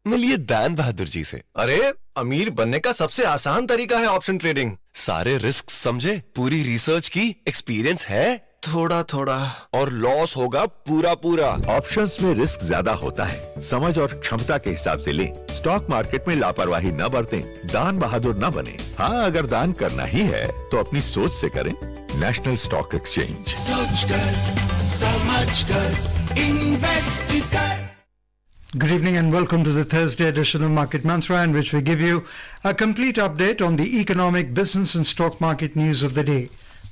मिलिए दान बहादुर जी से। अरे, अमीर बनने का सबसे आसान तरीका है ऑप्शन ट्रेडिंग। सारे रिस्क समझे, पूरी रिसर्च की, एक्सपीरियंस है, थोड़ा थोड़ा, और लॉस होगा पूरा पूरा। ऑप्शंस में रिस्क ज्यादा होता है, समझ और क्षमता के हिसाब से लें। स्टॉक मार्केट में लापरवाही न बरतें, दान बहादुर न बने। हाँ, अगर दान करना ही है तो अपनी सोच से करें। National stock exchange. सोच कर, समझ कर, इन्वेस्ट कर। Good evening and welcome to the Thursday edition of Market Mantra, in which we give you a complete update on the economic, business and stock market news of the day.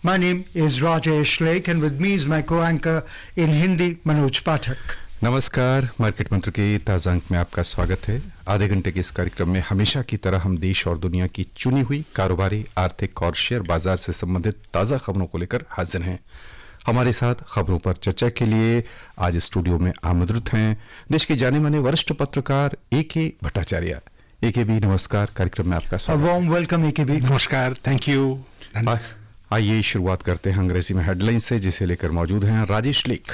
My name is Rajesh Lake and with me is my co-anchor in Hindi, Manoj Pathak. नमस्कार, market मंत्र के ताज़ा अंक में आपका स्वागत है। आधे घंटे के इस कार्यक्रम में हमेशा की तरह हम देश और दुनिया की चुनी हुई कारोबारी, आर्थिक और शेयर बाजार से संबंधित ताज़ा खबरों को लेकर हाजिर हैं। हमारे साथ खबरों पर चर्चा के लिए आज स्टूडियो में आमंत्रित हैं देश के जाने माने वरिष्ठ पत्रकार A.K. भट्टाचार्य। A.K. भी नमस्कार, कार्यक्रम में आपका A स्वागत। warm welcome, A.K. नमस्कार, थैंक यू। आइए शुरुआत करते हैं अंग्रेजी में हेडलाइंस से, जिसे लेकर मौजूद हैं राजेश लेख।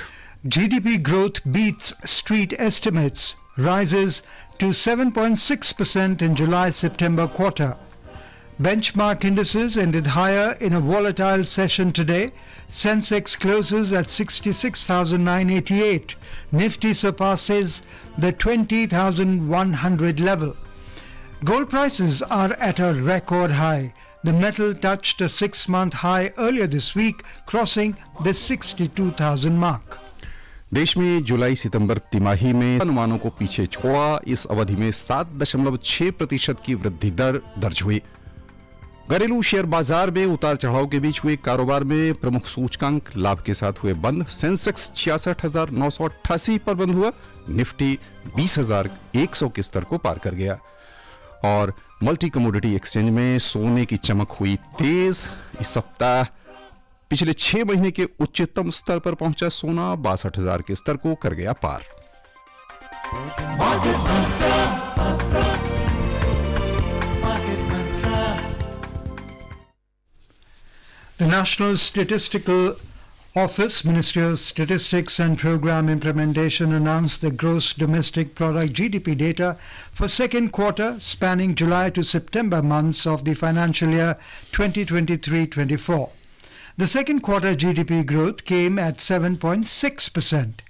GDP growth beats street estimates, rises to 7.6% in July-September quarter. Benchmark indices ended higher in a volatile session today. Sensex closes at 66,988. Nifty surpasses the 20,100 level. Gold prices are at a record high. The metal touched a 6-month high earlier this week, crossing the 62,000 mark. देश में जुलाई सितंबर तिमाही में अनुमानों को पीछे छोड़ा। इस अवधि में 7.6% की वृद्धि दर दर्ज हुई। घरेलू शेयर बाजार में उतार चढ़ाव के बीच हुए कारोबार में प्रमुख सूचकांक लाभ के साथ हुए बंद। सेंसेक्स 66,988 पर बंद हुआ। निफ्टी 20,100 के स्तर को पार कर गया और मल्टी कमोडिटी एक्सचेंज में सोने की चमक हुई तेज। इस सप्ताह पिछले 6 महीने के उच्चतम स्तर पर पहुंचा सोना 62,000 के स्तर को कर गया पार। The National Statistical Office, Ministry of Statistics and Program Implementation, announced the gross domestic product GDP data for second quarter spanning July to September months of the financial year 2023-24. The second quarter GDP growth came at 7.6%.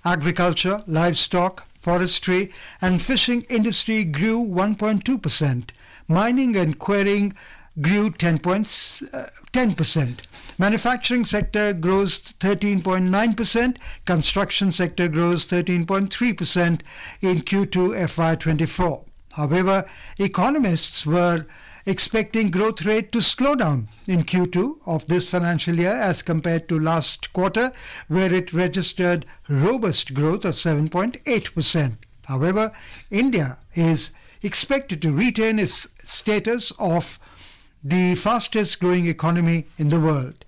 Agriculture, livestock, forestry and fishing industry grew 1.2%. Mining and quarrying grew 10%. Manufacturing sector grows 13.9%. Construction sector grows 13.3% in Q2 FY24. However, economists were expecting growth rate to slow down in Q2 of this financial year as compared to last quarter, where it registered robust growth of 7.8%. However, India is expected to retain its status of the fastest growing economy in the world.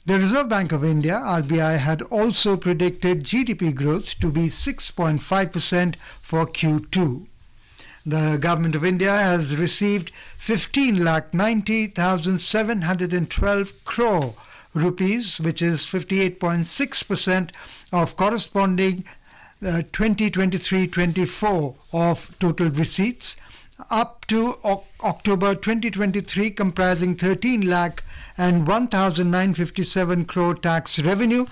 The Reserve Bank of India, RBI, had also predicted GDP growth to be 6.5% for Q2. The Government of India has received 15,90,712 crore rupees, which is 58.6% of corresponding 2023-24 of total receipts, up to October 2023, comprising 13 lakh and 1,957 crore tax revenue,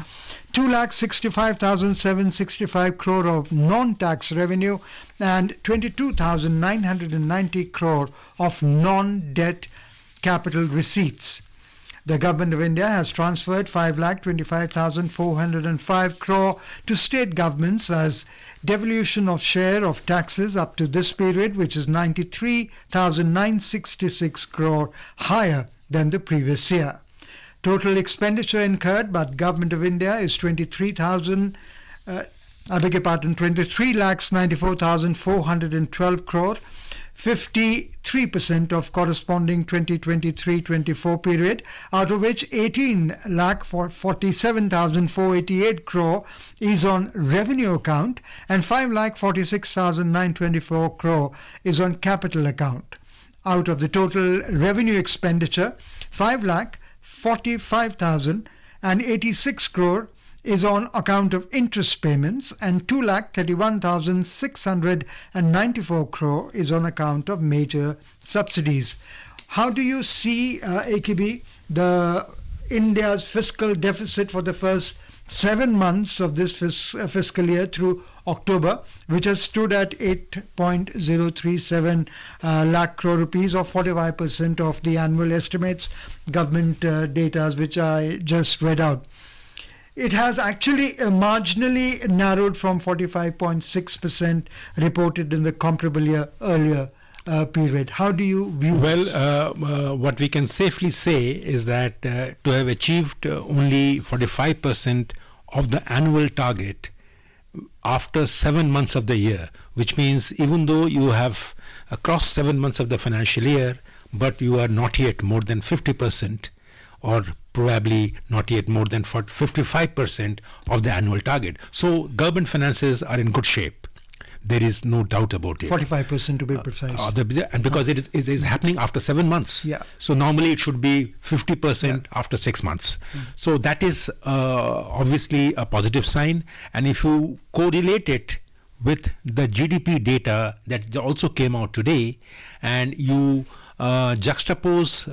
2,65,765 crore of non-tax revenue, and 22,990 crore of non-debt capital receipts. The Government of India has transferred 5,25,405 crore to state governments as devolution of share of taxes up to this period, which is 93,966 crore higher than the previous year. Total expenditure incurred by the Government of India is 23,94,412 crore, 53% of corresponding 2023-24 period, out of which 18,47,488 crore is on revenue account and 5,46,924 crore is on capital account. Out of the total revenue expenditure, 5,45,086 crore is on account of interest payments and 2,31,694 crore is on account of major subsidies. How do you see, AKB, the India's fiscal deficit for the first 7 months of this fiscal year through October, which has stood at 8.037 lakh crore rupees, or 45% of the annual estimates, government data which I just read out. It has actually marginally narrowed from 45.6% reported in the comparable year earlier period. How do you view this? Well, what we can safely say is that to have achieved only 45% of the annual target after 7 months of the year, which means even though you have crossed 7 months of the financial year, but you are not yet more than 50%, or probably not yet more than 55% of the annual target. So government finances are in good shape. There is no doubt about it. 45% to be precise. And because it is happening after 7 months. Yeah. So normally it should be 50% after 6 months. So that is obviously a positive sign. And if you correlate it with the GDP data that also came out today, and you juxtapose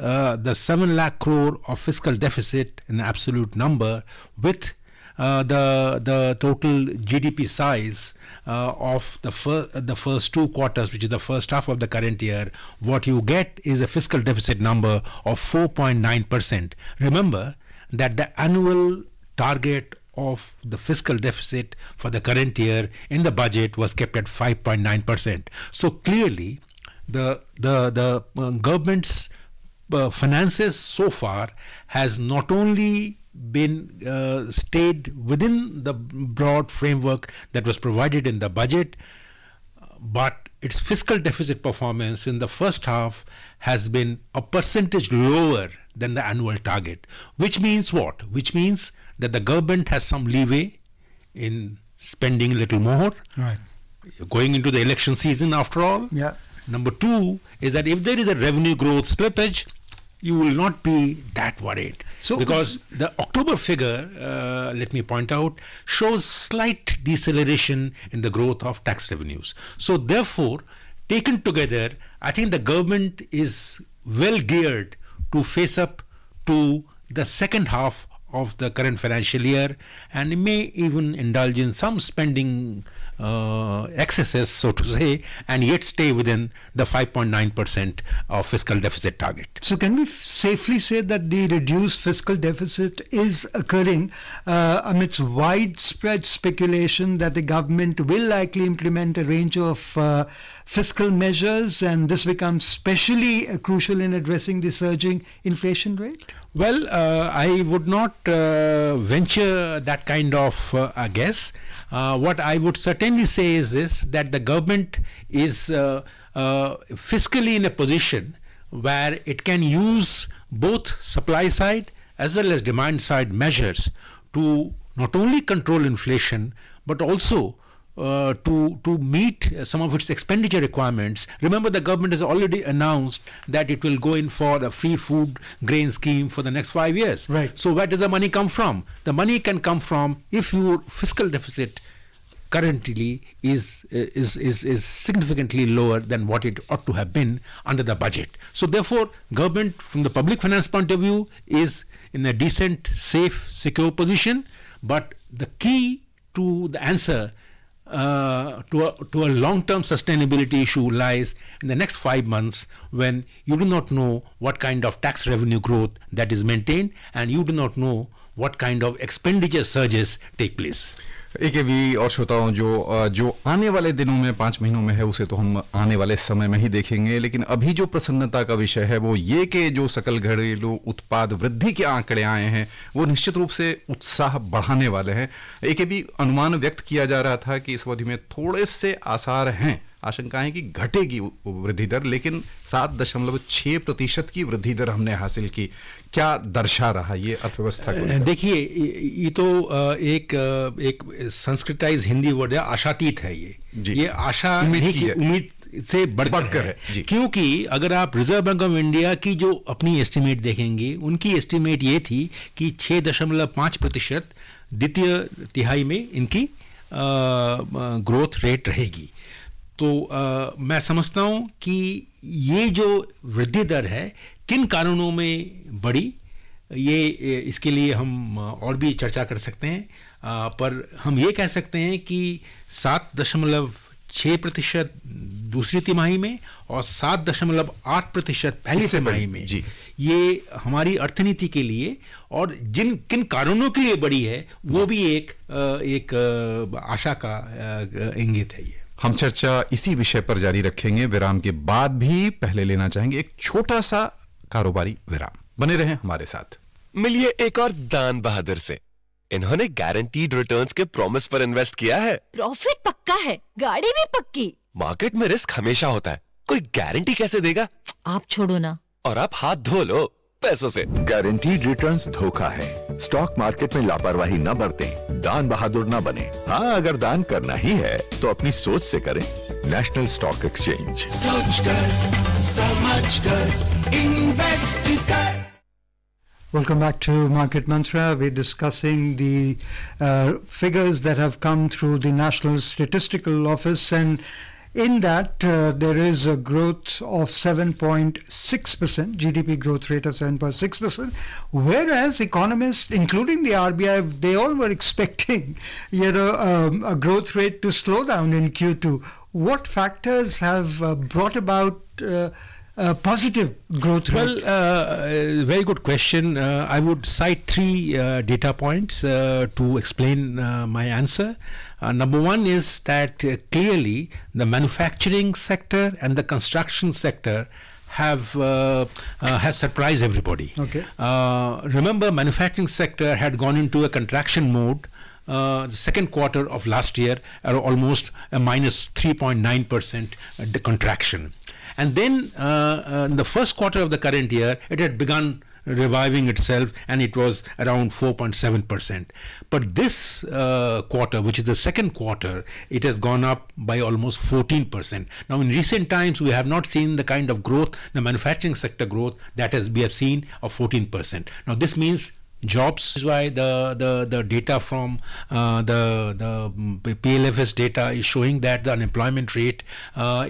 the 7 lakh crore of fiscal deficit in absolute number with the total GDP size of the first 2 quarters, which is the first half of the current year, what you get is a fiscal deficit number of 4.9%. Remember that the annual target of the fiscal deficit for the current year in the budget was kept at 5.9%. So clearly, the government's finances so far has not only been stayed within the broad framework that was provided in the budget, but its fiscal deficit performance in the first half has been a percentage lower than the annual target. Which means what? Which means that the government has some leeway in spending a little more. Right. Going into the election season after all. Yeah. Number 2 is that if there is a revenue growth slippage, you will not be that worried. So, because the October figure, let me point out, shows slight deceleration in the growth of tax revenues. So therefore, taken together, I think the government is well geared to face up to the second half of the current financial year, and may even indulge in some spending excesses, so to say, and yet stay within the 5.9% of fiscal deficit target. So can we safely say that the reduced fiscal deficit is occurring amidst widespread speculation that the government will likely implement a range of fiscal measures, and this becomes especially crucial in addressing the surging inflation rate? Well, I would not venture that kind of a guess. What I would certainly say is this, that the government is fiscally in a position where it can use both supply side as well as demand side measures to not only control inflation, but also to meet some of its expenditure requirements. Remember, the government has already announced that it will go in for a free food grain scheme for the next 5 years. Right. So where does the money come from? The money can come from, if your fiscal deficit currently is significantly lower than what it ought to have been under the budget. So therefore, government from the public finance point of view is in a decent, safe, secure position. But the key to the answer to a long-term sustainability issue lies in the next 5 months, when you do not know what kind of tax revenue growth that is maintained, and you do not know what kind of expenditure surges take place. AKB और श्रोताओं, जो आने वाले दिनों में 5 महीनों में है, उसे तो हम आने वाले समय में ही देखेंगे, लेकिन अभी जो प्रसन्नता का विषय है वो ये कि जो सकल घरेलू उत्पाद वृद्धि के आंकड़े आए हैं वो निश्चित रूप से उत्साह बढ़ाने वाले हैं। AKB अनुमान व्यक्त किया जा रहा था कि इस अवधि में थोड़े से आसार हैं आशंका है कि घटेगी वृद्धि दर, लेकिन 7.6% की वृद्धि दर हमने हासिल की। क्या दर्शा रहा ये अर्थव्यवस्था को? देखिए, ये तो एक संस्कृताइज हिंदी वर्ड है, आशातीत है जी। ये आशा उम्मीद नहीं की कि जाए। उम्मीद से बढ़कर है जी। क्योंकि अगर आप रिजर्व बैंक ऑफ इंडिया की जो अपनी एस्टिमेट देखेंगे, उनकी एस्टिमेट ये थी कि 6.5% द्वितीय तिहाई में इनकी ग्रोथ रेट रहेगी। तो मैं समझता हूँ कि ये जो वृद्धि दर है किन कारणों में बढ़ी, ये इसके लिए हम और भी चर्चा कर सकते हैं, पर हम ये कह सकते हैं कि 7.6% दूसरी तिमाही में और 7.8% पहली तिमाही में, जी। ये हमारी अर्थनीति के लिए और किन कारणों के लिए बढ़ी है वो भी एक आशा का इंगित है। ये हम चर्चा इसी विषय पर जारी रखेंगे विराम के बाद भी। पहले लेना चाहेंगे एक छोटा सा कारोबारी विराम। बने रहें हमारे साथ। मिलिए एक और दान बहादुर से। इन्होंने गारंटीड रिटर्न्स के प्रॉमिस पर इन्वेस्ट किया है। प्रॉफिट पक्का है, गाड़ी भी पक्की। मार्केट में रिस्क हमेशा होता है, कोई गारंटी कैसे देगा? आप छोड़ो ना। और आप हाथ धो लो पैसों से। गारंटीड रिटर्न्स धोखा है। स्टॉक मार्केट में लापरवाही न बरतें, दान बहादुर न बने। हाँ, अगर दान करना ही है तो अपनी सोच से करें। National stock exchange. सोच कर समझ कर इन्वेस्ट कर। Welcome back to Market Mantra. We're discussing the figures that have come through the National Statistical Office, and in that there is a growth of 7.6%, GDP growth rate of 7.6%, whereas economists, including the RBI, they all were expecting, a growth rate to slow down in Q2. What factors have brought about positive growth rate? Well, very good question. I would cite three data points to explain my answer. Number one is that clearly the manufacturing sector and the construction sector have surprised everybody. Okay. Remember, manufacturing sector had gone into a contraction mode. The second quarter of last year, almost a minus 3.9% contraction. And then in the first quarter of the current year, it had begun reviving itself, and it was around 4.7%. But this quarter, which is the second quarter, it has gone up by almost 14%. Now, in recent times, we have not seen the kind of growth, the manufacturing sector growth we have seen of 14%. Now, this means jobs is why the data from the PLFS data is showing that the unemployment rate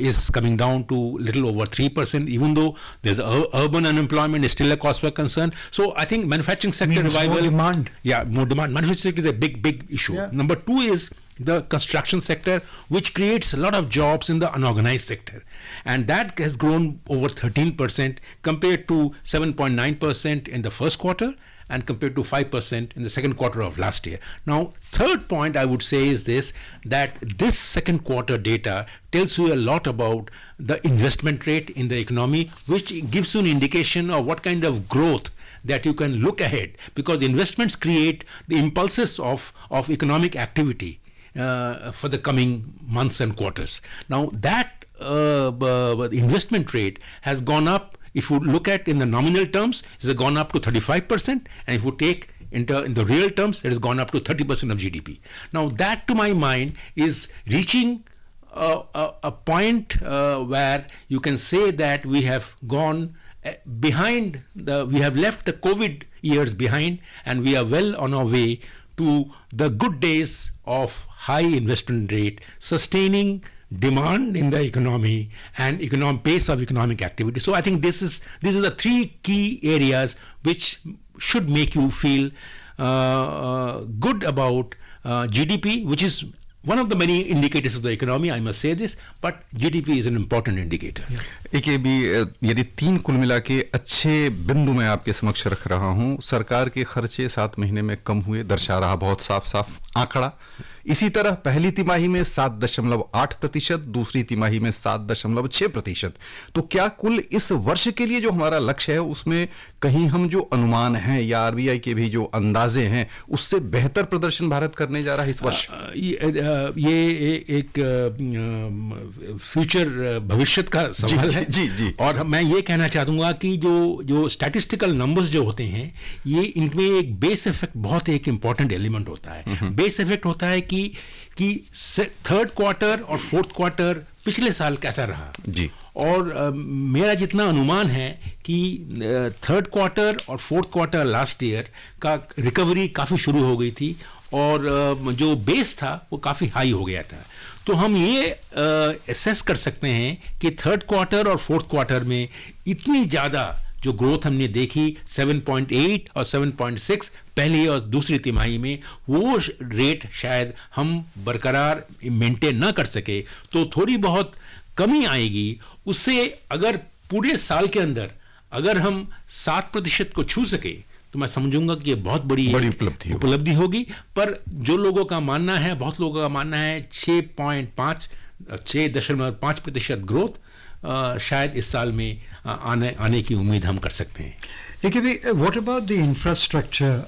is coming down to little over 3%, even though there's urban unemployment is still a cause for concern. So I think manufacturing sector Means revival, more demand. yeah, more demand. Manufacturing sector is a big issue. Yeah. Number two is the construction sector, which creates a lot of jobs in the unorganized sector, and that has grown over 13% compared to 7.9% in the first quarter and compared to 5% in the second quarter of last year. Now, third point I would say is this, that this second quarter data tells you a lot about the investment rate in the economy, which gives you an indication of what kind of growth that you can look ahead, because investments create the impulses of economic activity for the coming months and quarters. Now, that investment rate has gone up. If you look at in the nominal terms, it has gone up to 35%, and if you take in the real terms, it has gone up to 30% of GDP. Now, that to my mind is reaching a point where you can say that we have gone behind, we have left the COVID years behind, and we are well on our way to the good days of high investment rate, sustaining demand in the economy and pace of economic activity. So I think these are the three key areas which should make you feel good about GDP, which is one of the many indicators of the economy, I must say this, but GDP is an important indicator. एक ये भी, यदि तीन कुल मिला के अच्छे बिंदु मैं आपके समक्ष रख रहा हूं, सरकार के खर्चे 7 महीने में कम हुए, दर्शा रहा बहुत साफ आंकड़ा। इसी तरह पहली तिमाही में 7.8%, दूसरी तिमाही में 7.6%। तो क्या कुल इस वर्ष के लिए जो हमारा लक्ष्य है उसमें कहीं हम जो अनुमान हैं या आरबीआई के भी जो अंदाजे हैं उससे बेहतर प्रदर्शन भारत करने जा रहा है इस वर्ष? ये एक फ्यूचर भविष्य का सवाल है। जी। और मैं ये कहना चाहूंगा कि जो स्टैटिस्टिकल नंबर्स जो होते हैं ये इनमें एक बेस इफेक्ट बहुत एक इंपॉर्टेंट एलिमेंट होता है। बेस इफेक्ट होता है कि थर्ड क्वार्टर और फोर्थ क्वार्टर पिछले साल कैसा रहा जी। और मेरा जितना अनुमान है कि थर्ड क्वार्टर और फोर्थ क्वार्टर लास्ट ईयर का रिकवरी काफ़ी शुरू हो गई थी और जो बेस था वो काफ़ी हाई हो गया था। तो हम ये एसेस कर सकते हैं कि थर्ड क्वार्टर और फोर्थ क्वार्टर में इतनी ज़्यादा जो ग्रोथ हमने देखी 7.8 और 7.6 पहली और दूसरी तिमाही में, वो रेट शायद हम बरकरार मेंटेन ना कर सके तो थोड़ी बहुत कमी आएगी। उससे अगर पूरे साल के अंदर अगर हम 7% को छू सके तो मैं समझूंगा कि ये बहुत बड़ी उपलब्धि होगी। पर जो लोगों का मानना है, बहुत लोगों का मानना है 6.5% ग्रोथ शायद इस साल में आने की उम्मीद हम कर सकते हैं। What about the infrastructure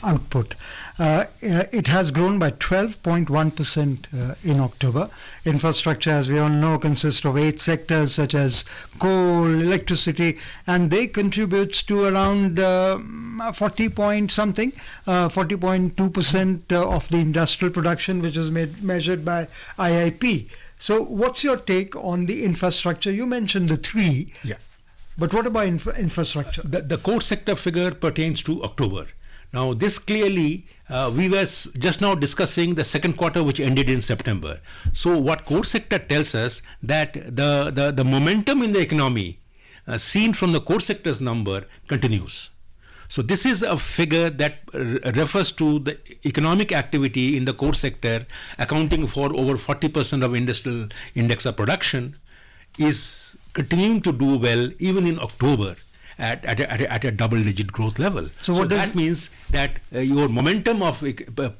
output? It has grown by 12.1% in October. Infrastructure, as we all know, consists of 8 sectors such as coal, electricity, and they contributes to around 40.2% of the industrial production, which is measured by IIP. So what's your take on the infrastructure? You mentioned the 3. Yeah. But what about infrastructure? The core sector figure pertains to October. Now, this clearly, we were just now discussing the second quarter which ended in September. So what core sector tells us that the momentum in the economy seen from the core sector's number continues. So this is a figure that refers to the economic activity in the core sector, accounting for over 40% of industrial index of production, is continuing to do well even in October at a double-digit growth level. So that means that your momentum of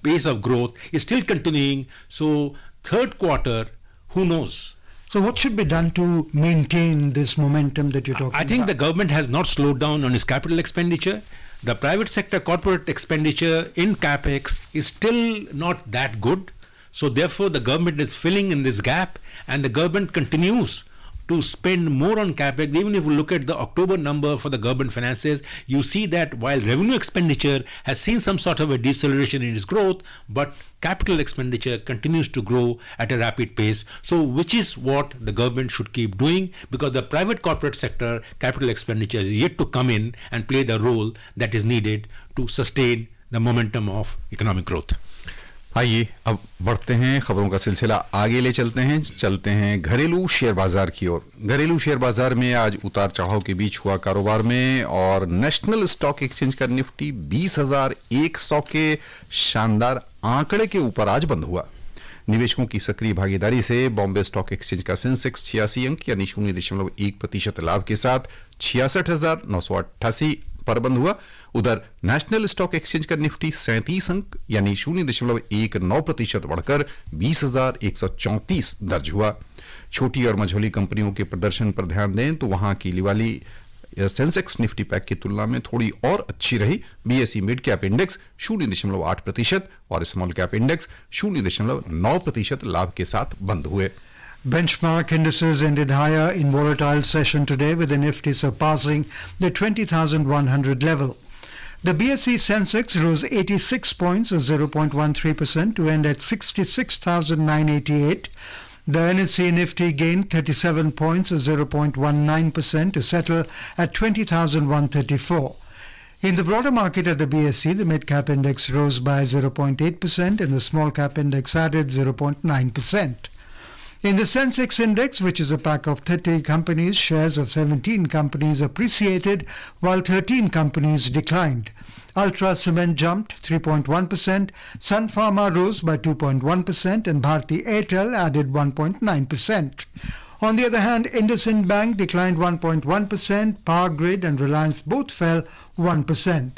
pace of growth is still continuing. So third quarter, who knows? So what should be done to maintain this momentum that you're talking about? I think the government has not slowed down on its capital expenditure. The private sector corporate expenditure in CapEx is still not that good. So therefore the government is filling in this gap, and the government continues to spend more on CapEx. Even if you look at the October number for the government finances, you see that while revenue expenditure has seen some sort of a deceleration in its growth, but capital expenditure continues to grow at a rapid pace. So which is what the government should keep doing, because the private corporate sector capital expenditure is yet to come in and play the role that is needed to sustain the momentum of economic growth. आइए अब बढ़ते हैं, खबरों का सिलसिला आगे ले चलते हैं घरेलू शेयर बाजार की ओर। घरेलू शेयर बाजार में आज उतार चढ़ाव के बीच हुआ कारोबार में, और नेशनल स्टॉक एक्सचेंज का निफ्टी 20,100 के शानदार आंकड़े के ऊपर आज बंद हुआ। निवेशकों की सक्रिय भागीदारी से बॉम्बे स्टॉक एक्सचेंज का सेंसेक्स 86 अंक यानी 0.1% लाभ के साथ 66,988 पर बंद हुआ। उधर नेशनल स्टॉक एक्सचेंज का निफ्टी 37 अंक यानी 0.19% बढ़कर 20,134 दर्ज हुआ। छोटी और मझोली कंपनियों के प्रदर्शन पर ध्यान दें तो वहां की लिवाली सेंसेक्स निफ्टी पैक की तुलना में थोड़ी और अच्छी रही। बीएसई मिड कैप इंडेक्स 0.8% और स्मॉल कैप इंडेक्स 0.9% लाभ के साथ बंद हुए। Benchmark indices ended higher in volatile session today, with the Nifty surpassing the 20,100 level. The BSE Sensex rose 86 points or 0.13% to end at 66,988. The NSE Nifty gained 37 points or 0.19% to settle at 20,134. In the broader market at the BSE, the mid-cap index rose by 0.8% and the small-cap index added 0.9%. In the Sensex index, which is a pack of 30 companies, shares of 17 companies appreciated while 13 companies declined. Ultra Cement jumped 3.1%, Sun Pharma rose by 2.1% and Bharti Airtel added 1.9%. On the other hand, IndusInd Bank declined 1.1%, Power Grid and Reliance both fell 1%.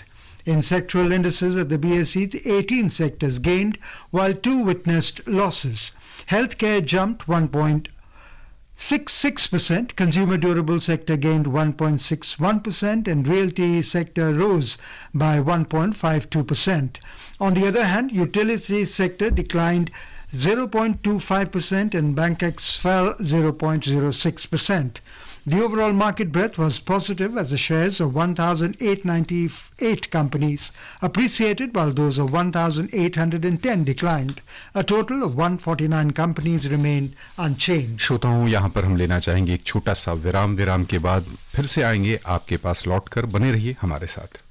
In sectoral indices at the BSE, 18 sectors gained while 2 witnessed losses. Healthcare jumped 1.66%, consumer durable sector gained 1.61%, and realty sector rose by 1.52%. On the other hand, utility sector declined 0.25% and Bankex fell 0.06%. The overall market breadth was positive as the shares of 1,898 companies appreciated while those of 1,810 declined. A total of 149 companies remained unchanged. श्रोताओं, यहाँ पर हम लेना चाहेंगे एक छोटा सा विराम के बाद फिर से आएंगे आपके पास लौटकर। बने रहिए हमारे साथ।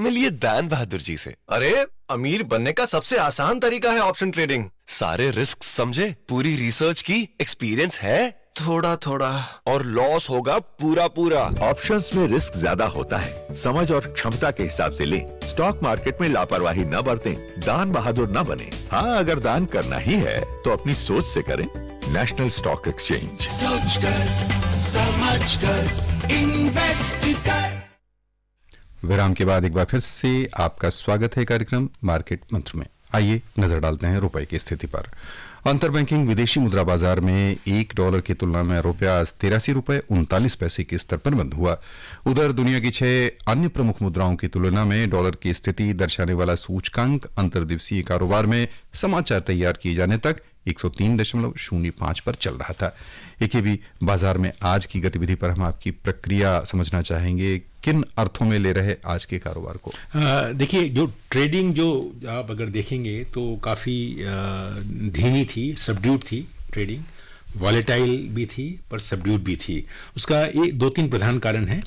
मिलिए दान बहादुर जी से। अरे अमीर बनने का सबसे आसान तरीका है ऑप्शन ट्रेडिंग। सारे रिस्क समझे, पूरी रिसर्च की, एक्सपीरियंस है, थोड़ा थोड़ा, और लॉस होगा पूरा पूरा। ऑप्शंस में रिस्क ज्यादा होता है, समझ और क्षमता के हिसाब से लें। स्टॉक मार्केट में लापरवाही न बरतें, दान बहादुर न बने। हाँ, अगर दान करना ही है तो अपनी सोच से करें। National stock exchange. सोच कर समझ कर इन्वेस्ट कर। विराम के बाद एक बार फिर से आपका स्वागत है कार्यक्रम मार्केट मंत्र में। आइए नजर डालते हैं रुपए की स्थिति पर। अंतरबैंकिंग विदेशी मुद्रा बाजार में $1 की तुलना में रुपया आज 83 रुपए 39 पैसे के स्तर पर बंद हुआ। उधर दुनिया की 6 अन्य प्रमुख मुद्राओं की तुलना में डॉलर की स्थिति दर्शाने वाला सूचकांक अंतर्दिवसीय कारोबार में समाचार तैयार किए जाने तक 103.05 पर चल रहा था। भी बाजार में आज की गतिविधि पर हम आपकी प्रक्रिया समझना चाहेंगे। किन अर्थों में ले रहे आज के कारोबार को? देखिए, जो ट्रेडिंग जो आप अगर देखेंगे तो काफ़ी धीमी थी, सबड्यूड थी ट्रेडिंग। वॉलेटाइल भी थी पर सबड्यूड भी थी। उसका ये 2-3 प्रधान कारण है।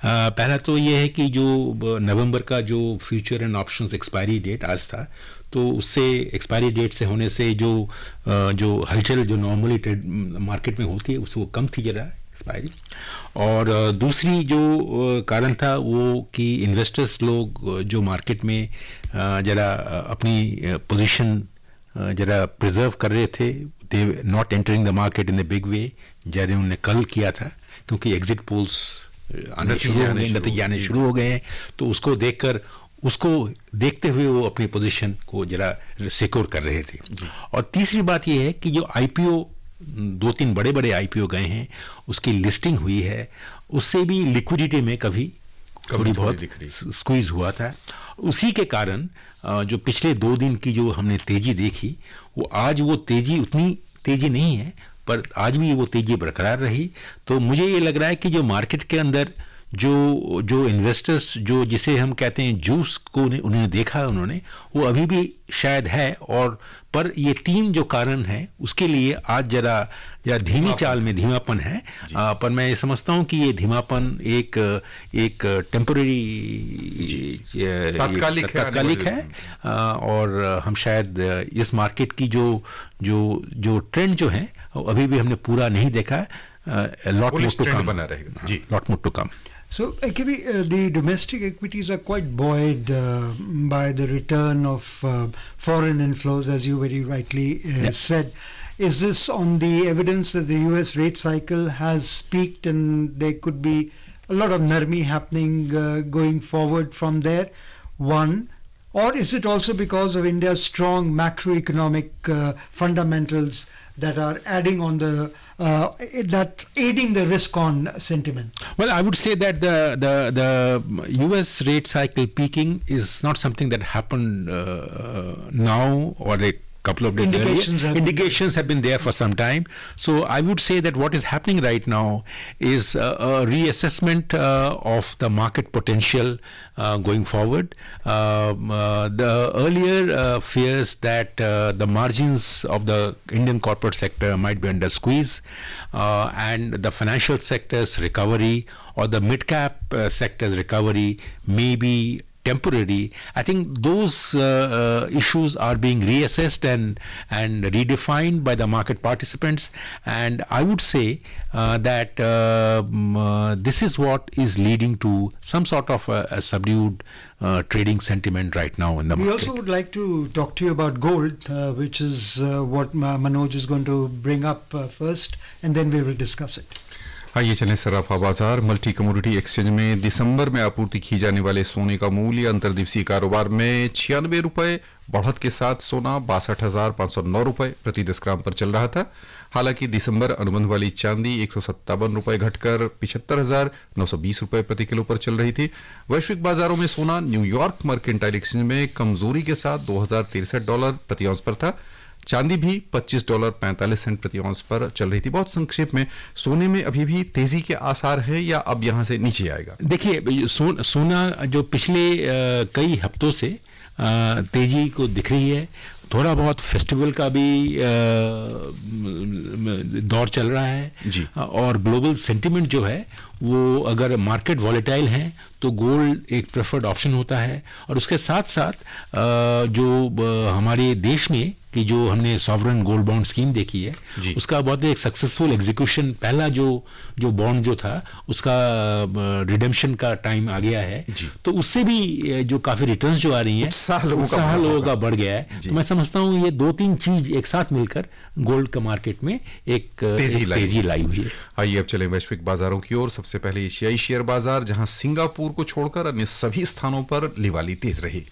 पहला तो ये है कि जो नवंबर का जो future and options expiry date आज था, तो उससे एक्सपायरी डेट से होने से जो हलचल जो नॉर्मली ट्रेड मार्केट में होती है उससे वो कम थी जरा एक्सपायरी। और दूसरी जो कारण था वो कि इन्वेस्टर्स लोग जो मार्केट में जरा अपनी पोजीशन जरा प्रिजर्व कर रहे थे, they not entering the market in the big way, जैसे उन्होंने कल किया था, क्योंकि एग्जिट पोल्स नतीजे आने शुरू हो गए हैं। तो उसको देखते हुए वो अपनी पोजीशन को जरा सिक्योर कर रहे थे। और तीसरी बात ये है कि जो आईपीओ 2-3 बड़े आईपीओ गए हैं, उसकी लिस्टिंग हुई है, उससे भी लिक्विडिटी में कभी थोड़ी बहुत स्क्वीज हुआ था। उसी के कारण जो पिछले 2 दिन की जो हमने तेजी देखी, वो आज वो तेजी उतनी तेजी नहीं है, पर आज भी वो तेजी बरकरार रही। तो मुझे ये लग रहा है कि जो मार्केट के अंदर जो इन्वेस्टर्स जो जिसे हम कहते हैं जूस को उन्होंने देखा, वो अभी भी शायद है। और पर ये 3 जो कारण हैं उसके लिए आज जरा धीमी चाल में धीमापन है। पर मैं ये समझता हूँ कि ये धीमापन एक टेम्पररी तात्कालिक है। और हम शायद इस मार्केट की जो ट्रेंड जो है अभी भी हमने पूरा नहीं देखा। लॉट मोर टू कम बना रहेगा जी, lot more to come. So, AKB, the domestic equities are quite buoyed by the return of foreign inflows, as you very rightly said. Is this on the evidence that the US rate cycle has peaked and there could be a lot of narmi happening going forward from there? One. Or is it also because of India's strong macroeconomic fundamentals that are adding on that's aiding the risk on sentiment? Well, I would say that the US rate cycle peaking is not something that happened now or a couple of days earlier. Indications have been there for some time. So I would say that what is happening right now is a reassessment of the market potential going forward. The earlier fears that the margins of the Indian corporate sector might be under squeeze, and the financial sector's recovery or the mid-cap sector's recovery may be temporary. I think those issues are being reassessed and redefined by the market participants, and I would say that this is what is leading to some sort of a subdued trading sentiment right now in the market. We also would like to talk to you about gold, which is what Manoj is going to bring up first, and then we will discuss it. आइए चलें सराफा बाजार। Multi commodity exchange में दिसंबर में आपूर्ति की जाने वाले सोने का मूल्य अंतर्दिवसीय कारोबार में 96 रुपए बढ़त के साथ सोना 62,509 रुपए प्रति 10 ग्राम पर चल रहा था। हालांकि दिसंबर अनुबंध वाली चांदी 157 रुपए घटकर 75,920 रुपए प्रति किलो पर चल रही थी। वैश्विक बाजारों में सोना न्यूयॉर्क मर्केंटाइल एक्सचेंज में कमजोरी के साथ $2,063 प्रति औंस पर था। चांदी भी $25.45 प्रति औंस पर चल रही थी। बहुत संक्षेप में, सोने में अभी भी तेजी के आसार है या अब यहां से नीचे आएगा? देखिए, सोना जो पिछले कई हफ्तों से तेजी को दिख रही है, थोड़ा बहुत फेस्टिवल का भी दौर चल रहा है जी। और ग्लोबल सेंटिमेंट जो है वो अगर मार्केट वॉलेटाइल है तो गोल्ड एक प्रेफर्ड ऑप्शन होता है। और उसके साथ साथ जो हमारे देश में कि जो हमने सॉवरेन गोल्ड बॉन्ड स्कीम देखी है, उसका बहुत एक सक्सेसफुल एग्जीक्यूशन, पहला जो बॉन्ड जो था उसका रिडेम्पशन का टाइम आ गया है, तो उससे भी जो काफी रिटर्न्स जो आ रही हैं, उत्साह लोगों का बढ़ गया है। तो मैं समझता हूँ ये 2-3 चीज एक साथ मिलकर गोल्ड का मार्केट में एक तेजी लाई हुई है। आइए अब चलें वैश्विक बाजारों की ओर। सबसे पहले एशियाई शेयर बाजार, जहां सिंगापुर को छोड़कर अन्य सभी स्थानों पर लिवाली तेज रही।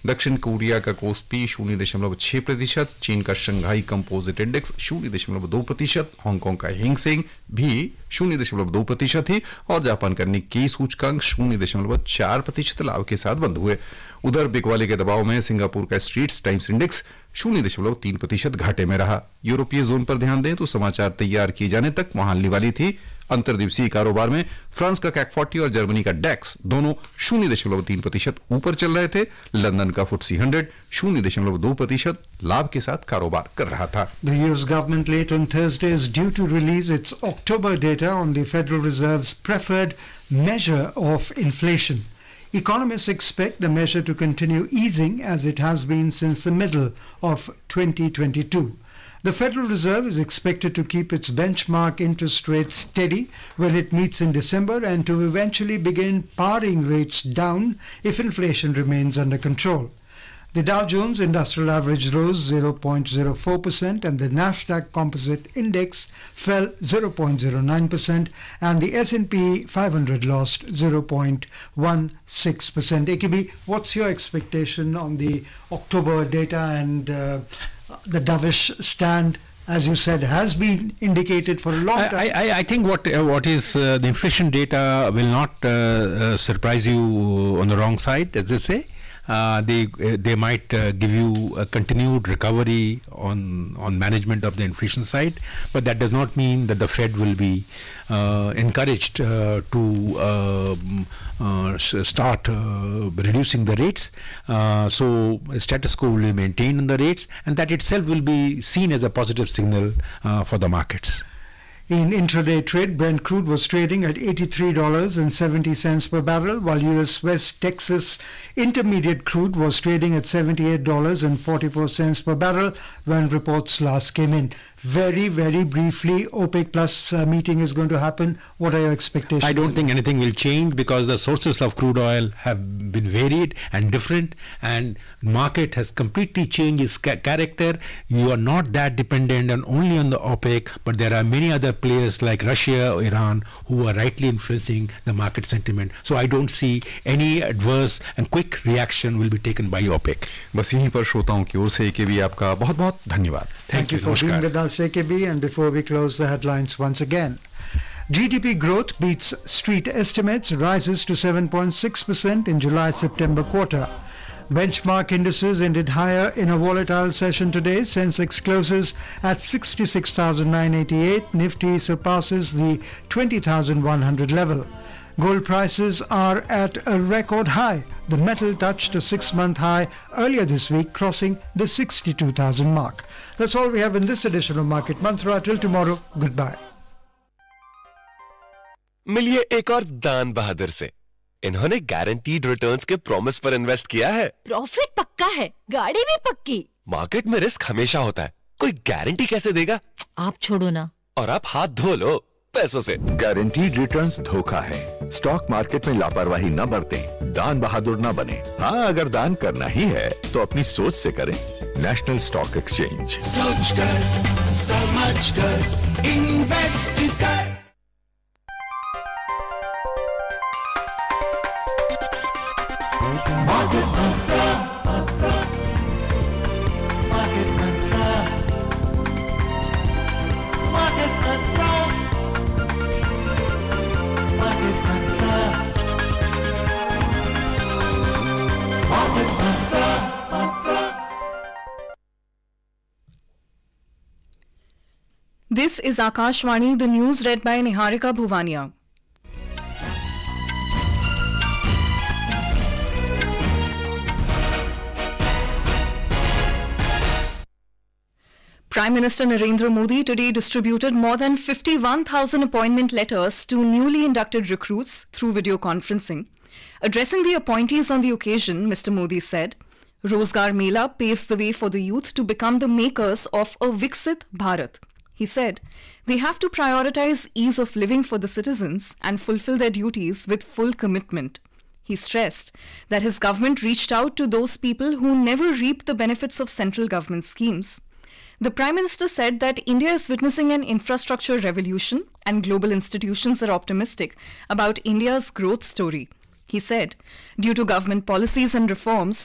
दक्षिण कोरिया का कोस्पी 0.6%, चीन का शंघाई कंपोजिट इंडेक्स 0.2%, हांगकांग का हैंगसेंग भी 0.2% ही और जापान का निक्की सूचकांक 0.4% लाभ के साथ बंद हुए। उधर बिकवाली के दबाव में सिंगापुर का स्ट्रीट्स टाइम्स इंडेक्स 0.3% घाटे में रहा। यूरोपीय जोन पर ध्यान दें तो समाचार तैयार किए जाने तक वहां लिवाली थी। अंतर्दिवसीय कारोबार में फ्रांस का कैक 40 और जर्मनी का डेक्स दोनों 0.3% ऊपर चल रहे थे। लंदन का FTSE 100 0.2% लाभ के साथ कारोबार कर रहा था। The US government late on Thursday is due to release its October data on the Federal Reserve's preferred measure of inflation. Economists expect the measure to continue easing as it has been since the middle of 2022. The Federal Reserve is expected to keep its benchmark interest rate steady when it meets in December and to eventually begin paring rates down if inflation remains under control. The Dow Jones Industrial Average rose 0.04% and the Nasdaq Composite Index fell 0.09% and the S&P 500 lost 0.16%. AKB, what's your expectation on the October data and the dovish stand, as you said, has been indicated for a long time? I think what is the inflation data will not surprise you on the wrong side, as they say. They might give you a continued recovery on management of the inflation side, but that does not mean that the Fed will be encouraged to start reducing the rates. So status quo will be maintained in the rates, and that itself will be seen as a positive signal for the markets. In intraday trade, Brent crude was trading at $83.70 per barrel, while U.S. West Texas Intermediate crude was trading at $78.44 per barrel when reports last came in. Very, very briefly, OPEC Plus meeting is going to happen. What are your expectations? I don't think anything will change because the sources of crude oil have been varied and different, and market has completely changed its character. You are not that dependent only on the OPEC, but there are many other players like Russia or Iran who are rightly influencing the market sentiment. So I don't see any adverse and quick reaction will be taken by OPEC. बस यहीं पर श्रोताओं की ओर से AKB आपका बहुत बहुत धन्यवाद. Thank you for being with us, AKB. And before we close the headlines once again, GDP growth beats street estimates, rises to 7.6% in July-September quarter. Benchmark indices ended higher in a volatile session today. Sensex closes at 66,988. Nifty surpasses the 20,100 level. Gold prices are at a record high. The metal touched a 6-month high earlier this week, crossing the 62,000 mark. That's all we have in this edition of Market Mantra. Till tomorrow, goodbye. मिलिए एक और दान बहादुर से। इन्होंने guaranteed returns के promise पर invest किया है। प्रॉफिट पक्का है, गाड़ी भी पक्की। मार्केट में रिस्क हमेशा होता है, कोई गारंटी कैसे देगा? आप छोड़ो ना। और आप हाथ धो लो पैसों से। गारंटीड रिटर्न्स धोखा है। स्टॉक मार्केट में लापरवाही न बरतें, दान बहादुर न बने। हाँ, अगर दान करना ही है तो अपनी सोच से करें। National stock exchange. सोच कर समझ कर इन्वेस्ट कर। This is Akashvani, the news read by Niharika Bhuvania. Prime Minister Narendra Modi today distributed more than 51,000 appointment letters to newly inducted recruits through video conferencing. Addressing the appointees on the occasion, Mr. Modi said, Rozgar Mela paves the way for the youth to become the makers of a Viksit Bharat. He said, they have to prioritize ease of living for the citizens and fulfill their duties with full commitment. He stressed that his government reached out to those people who never reaped the benefits of central government schemes. The Prime Minister said that India is witnessing an infrastructure revolution and global institutions are optimistic about India's growth story. He said, due to government policies and reforms,